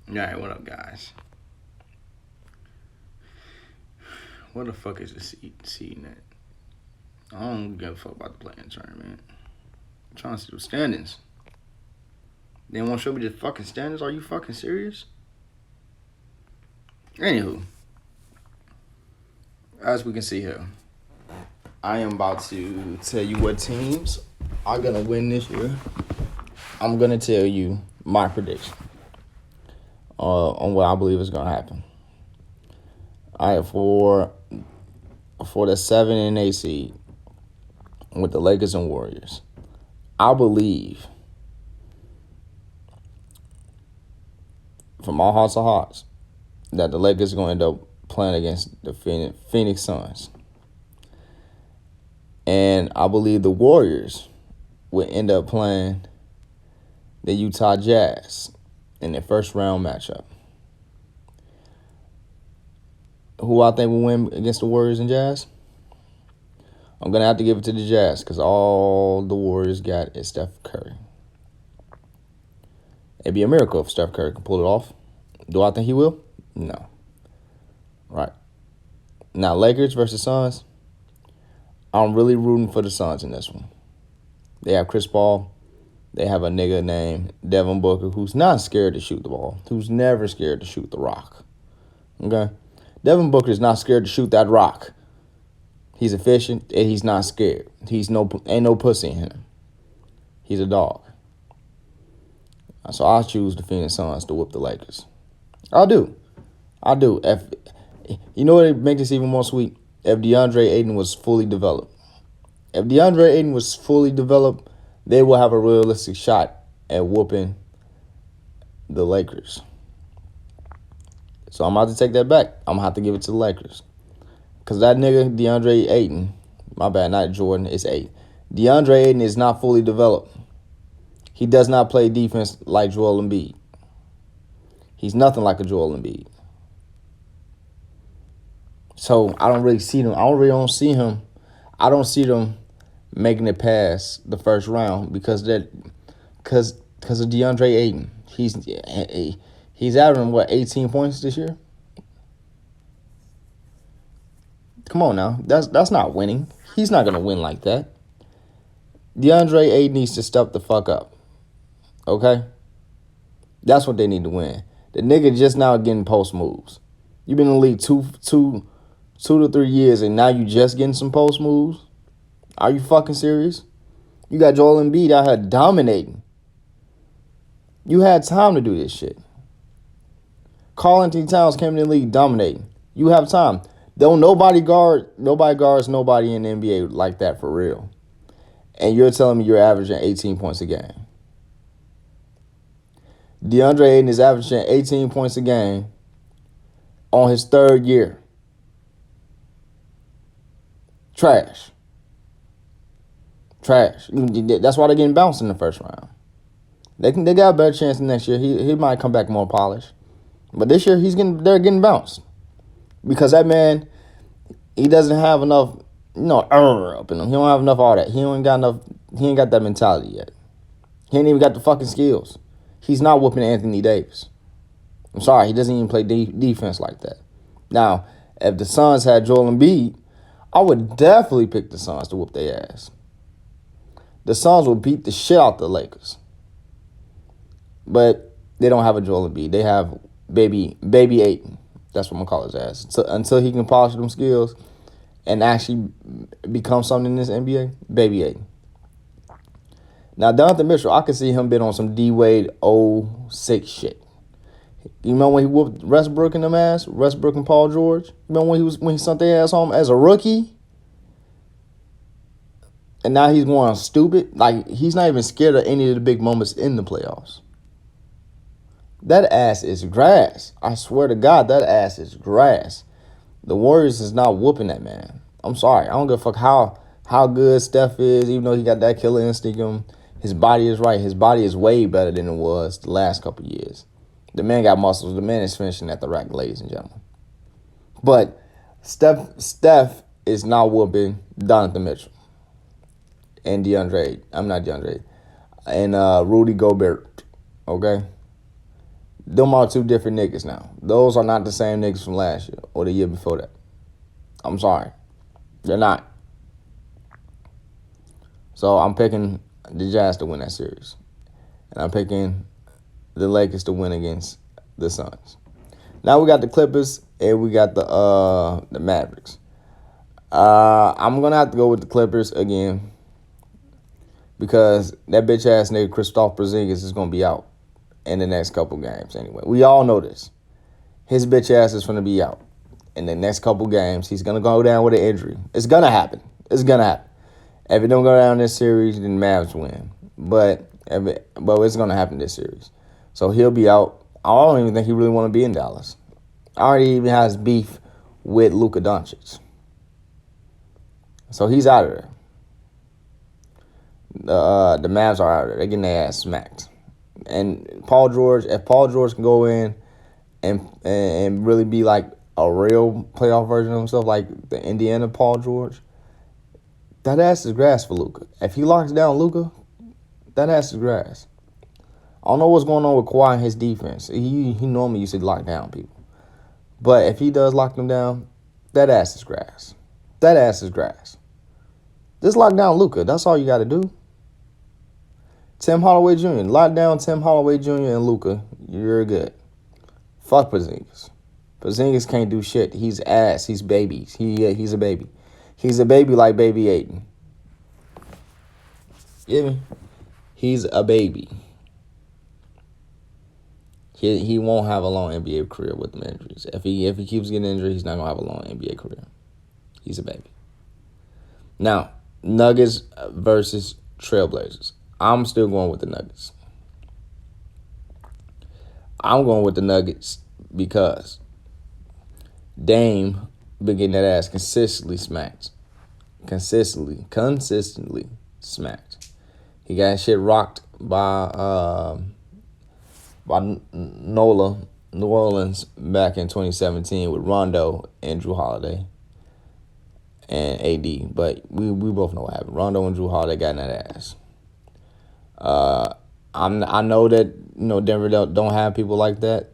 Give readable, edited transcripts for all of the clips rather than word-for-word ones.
Alright, what up, guys? What the fuck is the seed net? I don't give a fuck about the playing tournament. I'm trying to see the standings. They won't show me the fucking standings? Are you fucking serious? Anywho, as we can see here, I am about to tell you what teams are gonna win this year. I'm gonna tell you my prediction on what I believe is gonna happen. All right, for the 7 and 8 seed with the Lakers and Warriors, I believe from all hearts of hearts that the Lakers are going to end up playing against the Phoenix Suns. And I believe the Warriors will end up playing the Utah Jazz in their first round matchup. Who I think will win against the Warriors and Jazz? I'm going to have to give it to the Jazz because all the Warriors got is Steph Curry. It'd be a miracle if Steph Curry can pull it off. Do I think he will? No. Right. Now, Lakers versus Suns. I'm really rooting for the Suns in this one. They have Chris Paul. They have a nigga named Devin Booker who's not scared to shoot the ball, who's never scared to shoot the rock. Okay? Devin Booker is not scared to shoot that rock. He's efficient and he's not scared. Ain't no pussy in him. He's a dog. So I'll choose the Phoenix Suns to whoop the Lakers. I do. If you know what makes this even more sweet? If DeAndre Ayton was fully developed. If DeAndre Ayton was fully developed, they will have a realistic shot at whooping the Lakers. So I'm about to take that back. I'm going to have to give it to the Lakers. Because that nigga, DeAndre Ayton, my bad, not Jordan, it's Ayton. DeAndre Ayton is not fully developed. He does not play defense like Joel Embiid. He's nothing like a Joel Embiid. So I don't really see them. I don't see him. I don't see them making it past the first round because of DeAndre Ayton. He's averaging what, 18 points this year? Come on now. That's not winning. He's not gonna win like that. DeAndre Ayton needs to step the fuck up. Okay? That's what they need to win. The nigga just now getting post moves. You've been in the league two to 3 years and now you just getting some post moves? Are you fucking serious? You got Joel Embiid out here dominating. You had time to do this shit. Karl Anthony Towns came in the league dominating. You have time. Don't nobody guards nobody in the NBA like that for real. And you're telling me you're averaging 18 points a game. DeAndre Ayton is averaging 18 points a game on his third year. Trash. That's why they're getting bounced in the first round. They got a better chance next year. He might come back more polished. But this year they're getting bounced. Because that man, he doesn't have enough, up in him. He don't have enough of all that. He ain't got that mentality yet. He ain't even got the fucking skills. He's not whooping Anthony Davis. I'm sorry, he doesn't even play defense like that. Now, if the Suns had Joel Embiid, I would definitely pick the Suns to whoop their ass. The Suns will beat the shit out the Lakers. But they don't have a Joel Embiid. They have baby Ayton. That's what I'm going to call his ass. Until he can polish them skills and actually become something in this NBA, baby Ayton. Now, Donovan Mitchell, I could see him being on some D-Wade 06 shit. You remember when he whooped Westbrook in them ass? Westbrook and Paul George? Remember when he sent their ass home as a rookie? And now he's going stupid. Like, he's not even scared of any of the big moments in the playoffs. That ass is grass. I swear to God, that ass is grass. The Warriors is not whooping that man. I'm sorry. I don't give a fuck how good Steph is, even though he got that killer instinct in him. His body is right. His body is way better than it was the last couple of years. The man got muscles. The man is finishing at the rack, ladies and gentlemen. But Steph is not whooping Donovan Mitchell and and Rudy Gobert. Okay? Them are two different niggas now. Those are not the same niggas from last year or the year before that. I'm sorry. They're not. So I'm picking the Jazz to win that series. And I'm picking the Lakers to win against the Suns. Now we got the Clippers and we got the Mavericks. I'm going to have to go with the Clippers again because that bitch-ass nigga Kristaps Porzingis is going to be out in the next couple games anyway. We all know this. His bitch ass is going to be out in the next couple games. He's going to go down with an injury. It's going to happen. It's going to happen. If it don't go down this series, then the Mavs win. But it's going to happen this series. So he'll be out. I don't even think he really want to be in Dallas. I already even has beef with Luka Doncic. So he's out of there. The Mavs are out of there. They're getting their ass smacked. And if Paul George can go in and really be like a real playoff version of himself, like the Indiana Paul George, that ass is grass for Luka. If he locks down Luka, that ass is grass. I don't know what's going on with Kawhi and his defense. He normally used to lock down people. But if he does lock them down, that ass is grass. That ass is grass. Just lock down Luka. That's all you got to do. Tim Hardaway Jr. Lock down Tim Hardaway Jr. and Luka. You're good. Fuck Porzingis. Porzingis can't do shit. He's ass. He's baby. He's a baby. He's a baby like Baby Aiden. You hear me? He's a baby. He won't have a long NBA career with them injuries. If he keeps getting injured, he's not gonna have a long NBA career. He's a baby. Now, Nuggets versus Trailblazers. I'm still going with the Nuggets. I'm going with the Nuggets because Dame been getting that ass consistently smacked. Consistently smacked. He got shit rocked by Nola, New Orleans, back in 2017 with Rondo and Drew Holiday and AD. But we both know what happened. Rondo and Drew Holiday got in that ass. I know that Denver don't have people like that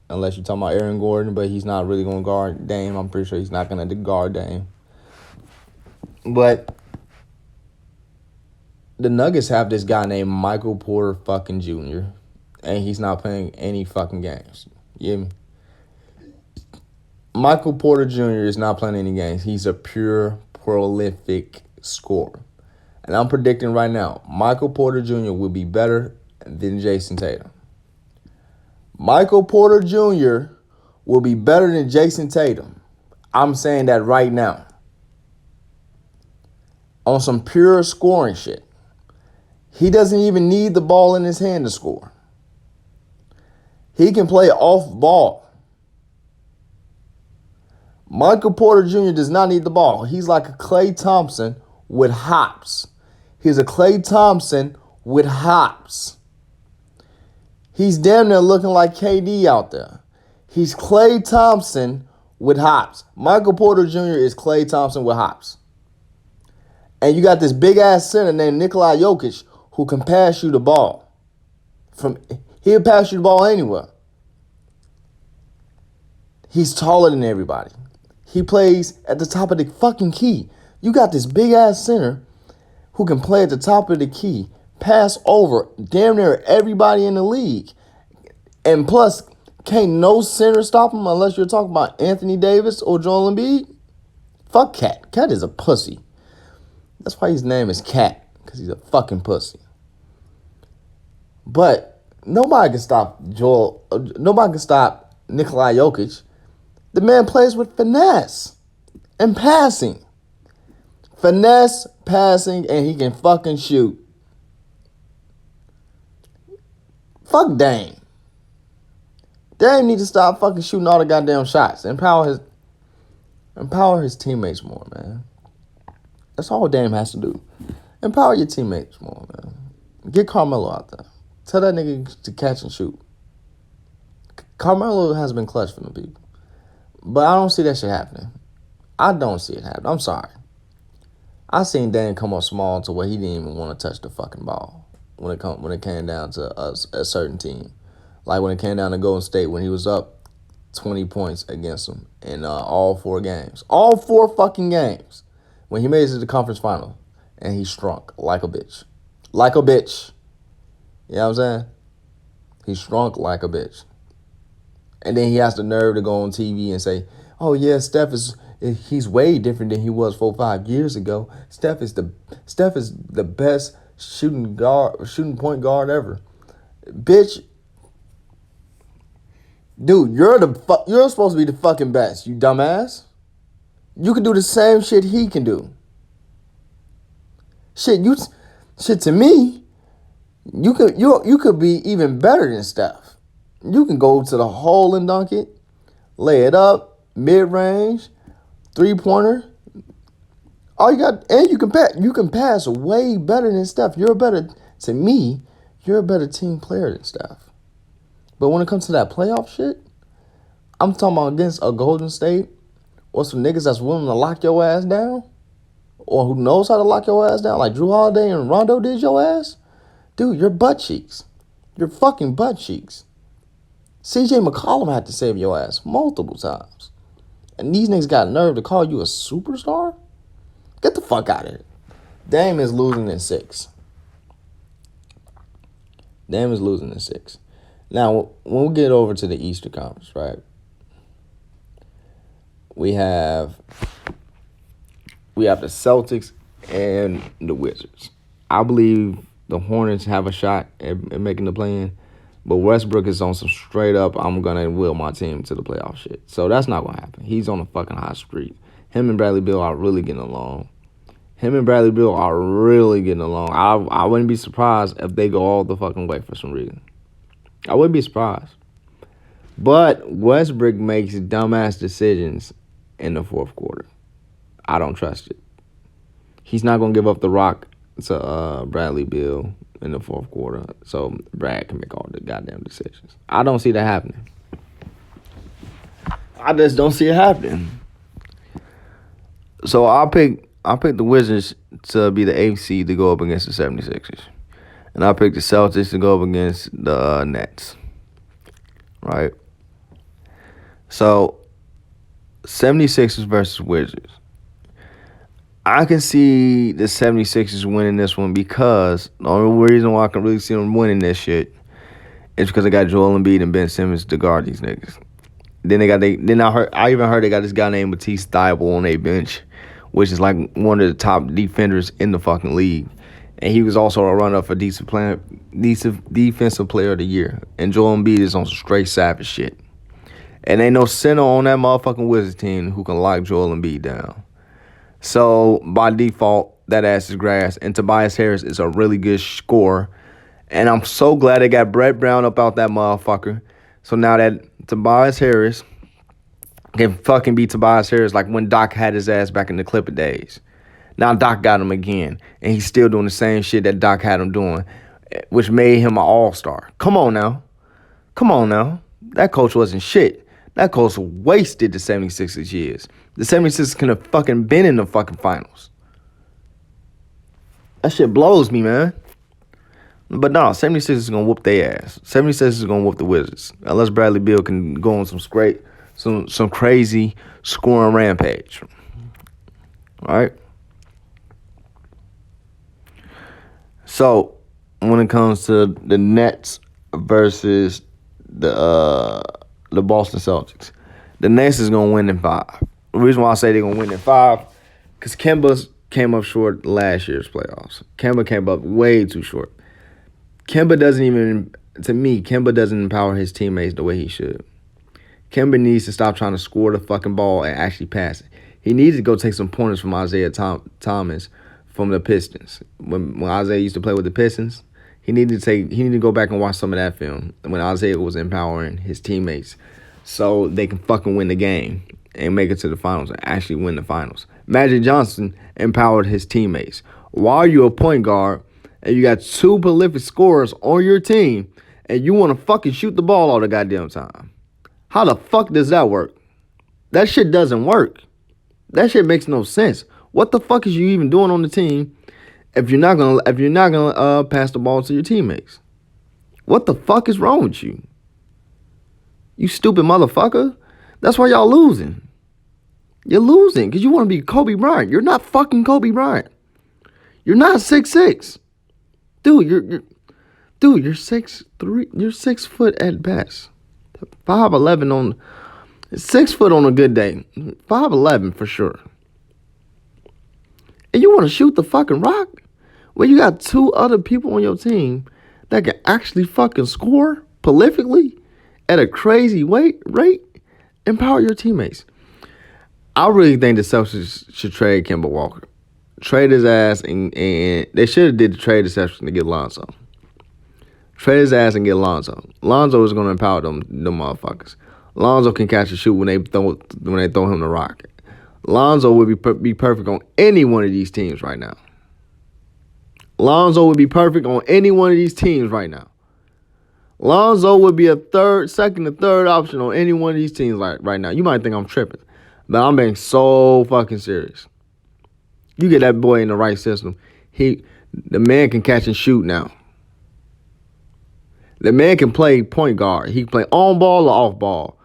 unless you're talking about Aaron Gordon, but he's not really going to guard Dame. I'm pretty sure he's not going to guard Dame. But the Nuggets have this guy named Michael Porter fucking Jr., and he's not playing any fucking games. You hear me? Michael Porter Jr. is not playing any games. He's a pure, prolific scorer. And I'm predicting right now, Michael Porter Jr. will be better than Jason Tatum. Michael Porter Jr. will be better than Jason Tatum. I'm saying that right now. On some pure scoring shit. He doesn't even need the ball in his hand to score. He can play off ball. Michael Porter Jr. does not need the ball. He's like a Klay Thompson with hops. He's a Klay Thompson with hops. He's damn near looking like KD out there. He's Klay Thompson with hops. Michael Porter Jr. is Klay Thompson with hops. And you got this big-ass center named Nikola Jokic who can pass you the ball. He'll pass you the ball anywhere. He's taller than everybody. He plays at the top of the fucking key. You got this big-ass center who can play at the top of the key, pass over damn near everybody in the league. And plus, can't no center stop him unless you're talking about Anthony Davis or Joel Embiid. Fuck Cat. Cat is a pussy. That's why his name is Cat, because he's a fucking pussy. But nobody can stop nobody can stop Nikola Jokic. The man plays with finesse and passing. Finesse, passing, and he can fucking shoot. Fuck Dame. Dame need to stop fucking shooting all the goddamn shots. Empower his teammates more, man. That's all Dame has to do. Empower your teammates more, man. Get Carmelo out there. Tell that nigga to catch and shoot. Carmelo has been clutch for the people. But I don't see that shit happening. I don't see it happening. I'm sorry. I seen Dame come up small to where he didn't even want to touch the fucking ball when it came down to a certain team. Like when it came down to Golden State when he was up 20 points against them in all 4 games. All 4 fucking games. When he made it to the conference final. And he shrunk like a bitch. Like a bitch. You know what I'm saying? He shrunk like a bitch. And then he has the nerve to go on TV and say, oh yeah, he's way different than he was 4 or 5 years ago. Steph is the best shooting point guard ever. Bitch. Dude, you're supposed to be the fucking best, you dumbass. You can do the same shit he can do. Shit to me, you could be even better than Steph. You can go to the hole and dunk it, lay it up, mid-range, 3-pointer. All you got, and you can pass way better than Steph. To me, you're a better team player than Steph. But when it comes to that playoff shit, I'm talking about against a Golden State or some niggas that's willing to lock your ass down or who knows how to lock your ass down like Drew Holiday and Rondo did your ass. Dude, you're butt cheeks. You're fucking butt cheeks. CJ McCollum had to save your ass multiple times. And these niggas got nerve to call you a superstar? Get the fuck out of here. Dame is losing in 6. Now, when we get over to the Eastern Conference, right? We have the Celtics and the Wizards. I believe the Hornets have a shot at making the play-in, but Westbrook is on some straight up, I'm going to will my team to the playoff shit. So that's not going to happen. He's on a fucking hot streak. Him and Bradley Beal are really getting along. I wouldn't be surprised if they go all the fucking way for some reason. I wouldn't be surprised. But Westbrook makes dumbass decisions in the fourth quarter. I don't trust it. He's not going to give up the rock to Bradley Beal in the fourth quarter so Brad can make all the goddamn decisions. I don't see that happening. I just don't see it happening. So I'll pick the Wizards to be the 8th seed to go up against the 76ers. And I picked the Celtics to go up against the Nets. Right? So, 76ers versus Wizards. I can see the 76ers winning this one because the only reason why I can really see them winning this shit is because they got Joel Embiid and Ben Simmons to guard these niggas. I even heard they got this guy named Matisse Thybulle on their bench, which is like one of the top defenders in the fucking league. And he was also a runner-up for defensive player of the year. And Joel Embiid is on some straight savage shit. And ain't no center on that motherfucking Wizards team who can lock Joel Embiid down. So, by default, that ass is grass. And Tobias Harris is a really good scorer. And I'm so glad they got Brett Brown up out that motherfucker. So now that Tobias Harris can fucking be Tobias Harris like when Doc had his ass back in the Clipper days. Now Doc got him again, and he's still doing the same shit that Doc had him doing, which made him an all-star. Come on now. That coach wasn't shit. That coach wasted the 76ers years. The 76ers could have fucking been in the fucking finals. That shit blows me, man. But no, 76ers is going to whoop their ass. 76ers is going to whoop the Wizards. Unless Bradley Beal can go on some crazy scoring rampage. All right? So, when it comes to the Nets versus the Boston Celtics, the Nets is going to win in 5. The reason why I say they're going to win in 5, because Kemba came up short last year's playoffs. Kemba came up way too short. Kemba doesn't empower his teammates the way he should. Kemba needs to stop trying to score the fucking ball and actually pass it. He needs to go take some pointers from Isaiah Thomas from the Pistons. When Isaiah used to play with the Pistons, he needed to go back and watch some of that film when Isaiah was empowering his teammates so they can fucking win the game and make it to the finals and actually win the finals. Magic Johnson empowered his teammates. While you're a point guard and you got 2 prolific scorers on your team and you want to fucking shoot the ball all the goddamn time. How the fuck does that work? That shit doesn't work. That shit makes no sense. What the fuck is you even doing on the team if you're not gonna pass the ball to your teammates? What the fuck is wrong with you? You stupid motherfucker. That's why y'all losing. You're losing because you want to be Kobe Bryant. You're not fucking Kobe Bryant. You're not 6'6". Dude, you're 6'3". You're 6 foot at best. 5'11" on 6 foot on a good day. 5'11" for sure. And you want to shoot the fucking rock? Well, you got two other people on your team that can actually fucking score prolifically at a crazy rate. Empower your teammates. I really think the Celtics should trade Kemba Walker. Trade his ass, and they should have did the trade exception to get Lonzo. Trade his ass and get Lonzo. Lonzo is going to empower them motherfuckers. Lonzo can catch and shoot when they throw him the rock. Lonzo would be perfect on any one of these teams right now. Lonzo would be perfect on any one of these teams right now. Lonzo would be a second or third option on any one of these teams right now. You might think I'm tripping, but I'm being so fucking serious. You get that boy in the right system, the man can catch and shoot now. The man can play point guard. He can play on ball or off ball.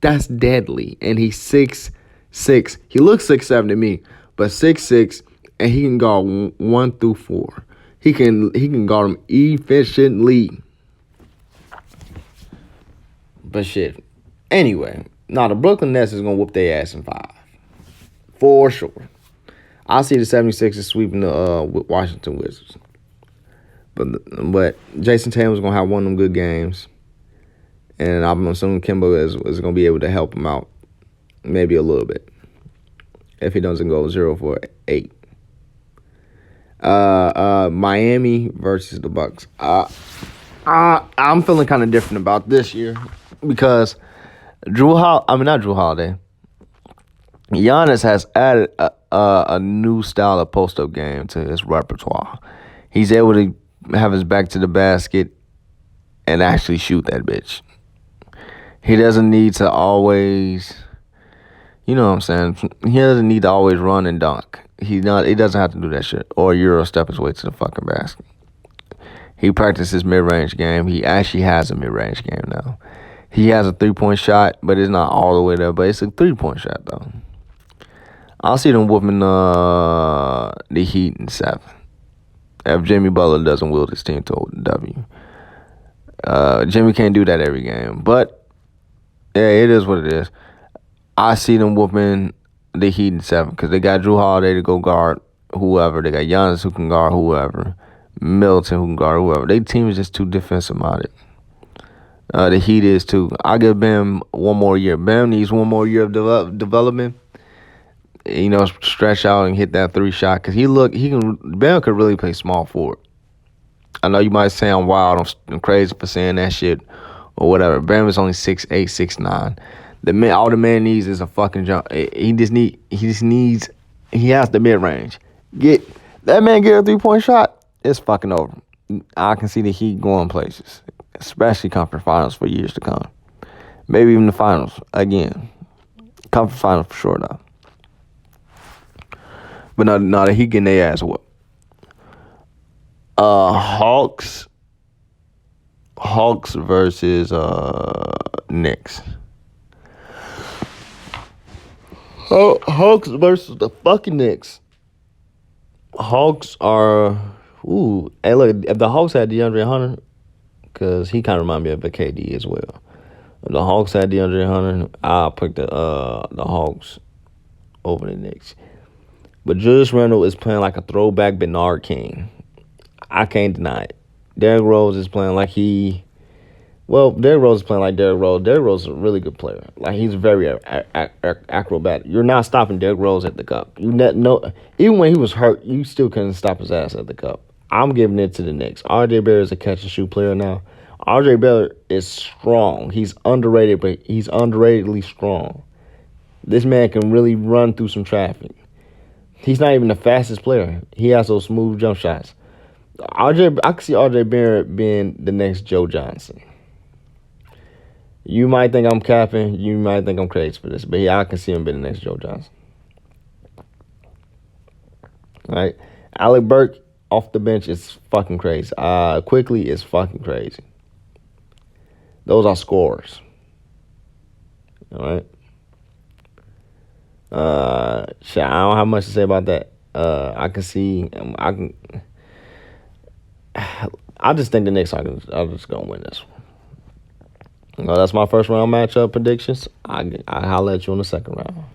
That's deadly. And he's 6'6". He looks 6'7" to me, but 6'6", and he can guard 1 through 4. He can guard them efficiently. But shit. Anyway, the Brooklyn Nets is gonna whoop their ass in 5. For sure. I see the 76ers sweeping the Washington Wizards. But Jason Tatum's going to have one of them good games. And I'm assuming Kemba is going to be able to help him out. Maybe a little bit. If he doesn't go 0 for 8. Miami versus the Bucks. I'm feeling kind of different about this year. Because not Drew Holiday. Giannis has added a new style of post-up game to his repertoire. He's able to have his back to the basket and actually shoot that bitch. He doesn't need to always, you know what I'm saying? He doesn't need to always run and dunk. He doesn't have to do that shit or Euro step his way to the fucking basket. He practices mid-range game. He actually has a mid-range game now. He has a 3-point shot, but it's not all the way there. But it's a 3-point shot though. I'll see them whooping the Heat in 7. If Jimmy Butler doesn't wield his team to a W. Jimmy can't do that every game. But, yeah, it is what it is. I see them whooping the Heat in 7 because they got Drew Holiday to go guard whoever. They got Giannis who can guard whoever. Middleton who can guard whoever. Their team is just too defensive-minded. The Heat is too. I give Bam one more year. Bam needs one more year of development. You know, stretch out and hit that 3 shot because Bam could really play small forward. I know you might sound wild, I'm crazy for saying that shit or whatever. Bam is only 6'8", 6'9". All the man needs is a fucking jump. He has the mid range. Get a 3-point shot, it's fucking over. I can see the Heat going places, especially conference finals for years to come. Maybe even the finals again. Conference finals for sure though. But no, the Heat getting their ass whooped. Hawks versus Knicks. Hawks versus the fucking Knicks. Hawks are, hey look, if the Hawks had DeAndre Hunter, because he kind of remind me of a KD as well. If the Hawks had DeAndre Hunter, I'll pick the Hawks over the Knicks. But Julius Randle is playing like a throwback Bernard King. I can't deny it. Derrick Rose is playing like Derrick Rose is playing like Derrick Rose. Derrick Rose is a really good player. Like, he's very acrobatic. You're not stopping Derrick Rose at the cup. Even when he was hurt, you still couldn't stop his ass at the cup. I'm giving it to the Knicks. RJ Barrett is a catch-and-shoot player now. RJ Barrett is strong. He's underrated, but he's underratedly strong. This man can really run through some traffic. He's not even the fastest player. He has those smooth jump shots. I can see RJ Barrett being the next Joe Johnson. You might think I'm capping. You might think I'm crazy for this. But yeah, I can see him being the next Joe Johnson. All right. Alec Burke off the bench is fucking crazy. Quickly is fucking crazy. Those are scorers. All right. Shit, I don't have much to say about that. I can see. I can. I just think the Knicks are just gonna win this one. That's my first round matchup predictions. I'll holler at you in the second round.